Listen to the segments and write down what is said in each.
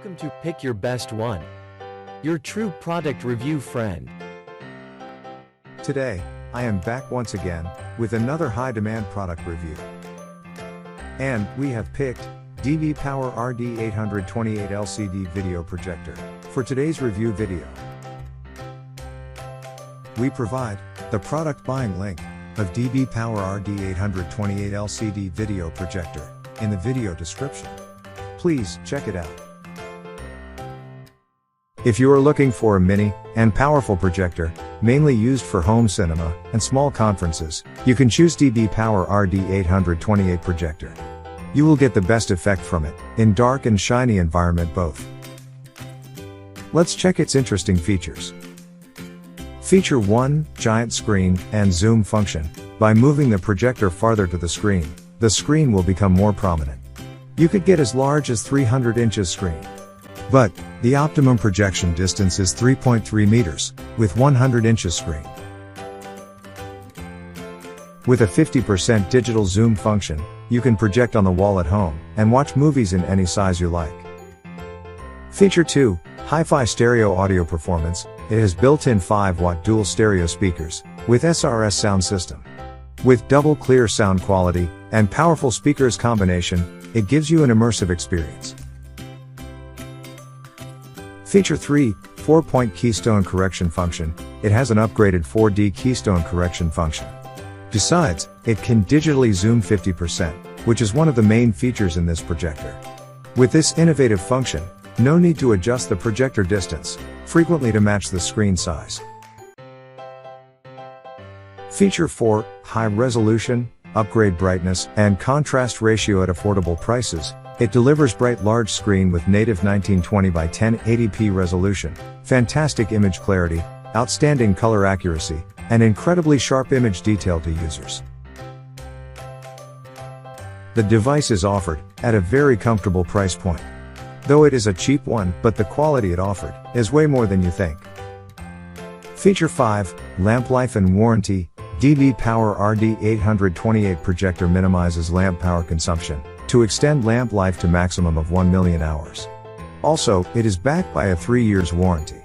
Welcome to Pick Your Best One, your true product review friend. Today, I am back once again with another high-demand product review. And we have picked DBPower RD828 LCD video projector for today's review video. We provide the product buying link of DBPower RD828 LCD video projector in the video description. Please check it out. If you are looking for a mini and powerful projector, mainly used for home cinema and small conferences, you can choose DBPower RD828 projector. You will get the best effect from it, in dark and shiny environment both. Let's check its interesting features. Feature 1, giant screen and zoom function. By moving the projector farther to the screen will become more prominent. You could get as large as 300 inches screen. But the optimum projection distance is 3.3 meters, with 100 inches screen. With a 50% digital zoom function, you can project on the wall at home, and watch movies in any size you like. Feature 2, hi-fi stereo audio performance. It has built-in 5-watt dual stereo speakers, with SRS sound system. With double clear sound quality, and powerful speakers combination, it gives you an immersive experience. Feature 3, 4-point keystone correction function. It has an upgraded 4D keystone correction function. Besides, it can digitally zoom 50%, which is one of the main features in this projector. With this innovative function, no need to adjust the projector distance frequently to match the screen size. Feature 4, high resolution, upgrade brightness, and contrast ratio at affordable prices. It delivers bright large screen with native 1920 by 1080p resolution, fantastic image clarity, outstanding color accuracy, and incredibly sharp image detail to users. The device is offered at a very comfortable price point. Though it is a cheap one, but the quality it offered is way more than you think. Feature 5, lamp life and warranty. DBPower RD828 projector minimizes lamp power consumption to extend lamp life to maximum of 1 million hours. Also, it is backed by a 3 years warranty.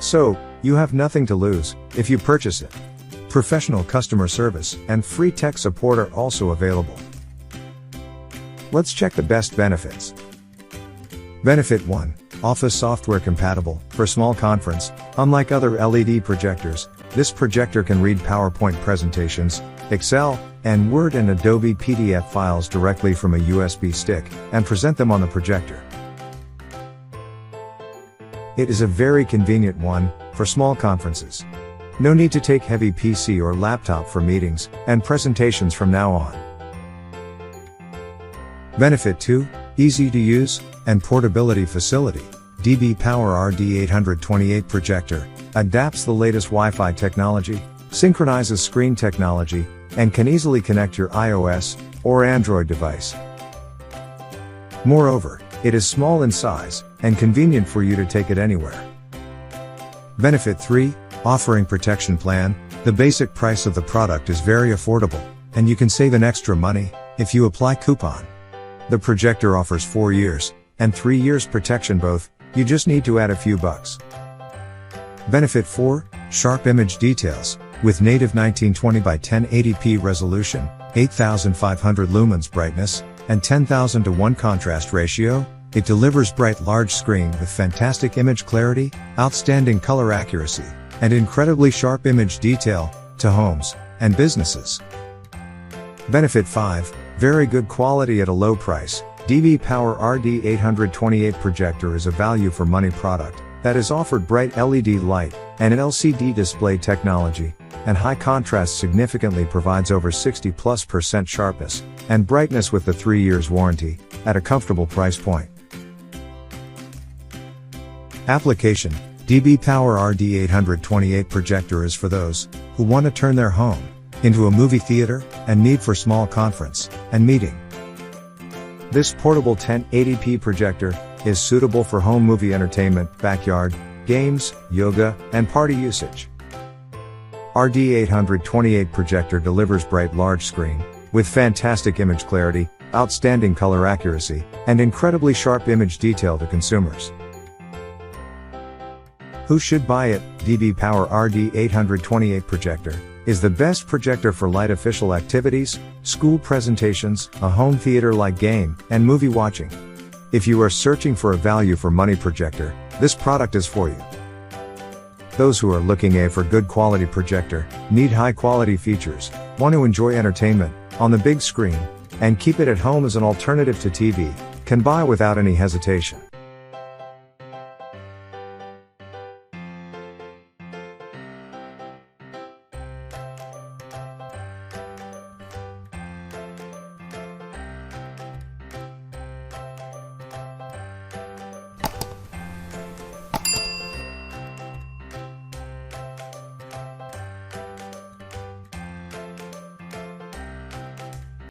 So, you have nothing to lose if you purchase it. Professional customer service and free tech support are also available. Let's check the best benefits. Benefit 1. Office software compatible for small conference. Unlike other LED projectors, this projector can read PowerPoint presentations, Excel, and Word and Adobe PDF files directly from a USB stick, and present them on the projector. It is a very convenient one for small conferences. No need to take heavy PC or laptop for meetings and presentations from now on. Benefit 2, easy to use and portability facility. DBPower RD828 projector adapts the latest Wi-Fi technology, synchronizes screen technology, and can easily connect your iOS or Android device. Moreover, it is small in size and convenient for you to take it anywhere. Benefit 3, offering protection plan. The basic price of the product is very affordable, and you can save an extra money if you apply coupon. The projector offers 4 years and 3 years protection both. You just need to add a few bucks. Benefit 4, sharp image details. With native 1920 by 1080p resolution, 8500 lumens brightness, and 10,000 to 1 contrast ratio, it delivers bright large screen with fantastic image clarity, outstanding color accuracy, and incredibly sharp image detail to homes and businesses. Benefit 5, very good quality at a low price. DBPower RD828 projector is a value for money product that is offered bright LED light and an LCD display technology, and high contrast significantly provides over 60+% sharpness and brightness with the 3 years warranty at a comfortable price point. Application: DBPower RD828 projector is for those who want to turn their home into a movie theater and need for small conference and meeting. This portable 1080p projector is suitable for home movie entertainment, backyard, games, yoga, and party usage. RD828 projector delivers bright large screen with fantastic image clarity, outstanding color accuracy, and incredibly sharp image detail to consumers. Who should buy it? DBPower RD828 projector is the best projector for light official activities, school presentations, a home theater-like game, and movie watching. If you are searching for a value for money projector, this product is for you. Those who are looking for good quality projector, need high quality features, want to enjoy entertainment on the big screen, and keep it at home as an alternative to TV, can buy without any hesitation.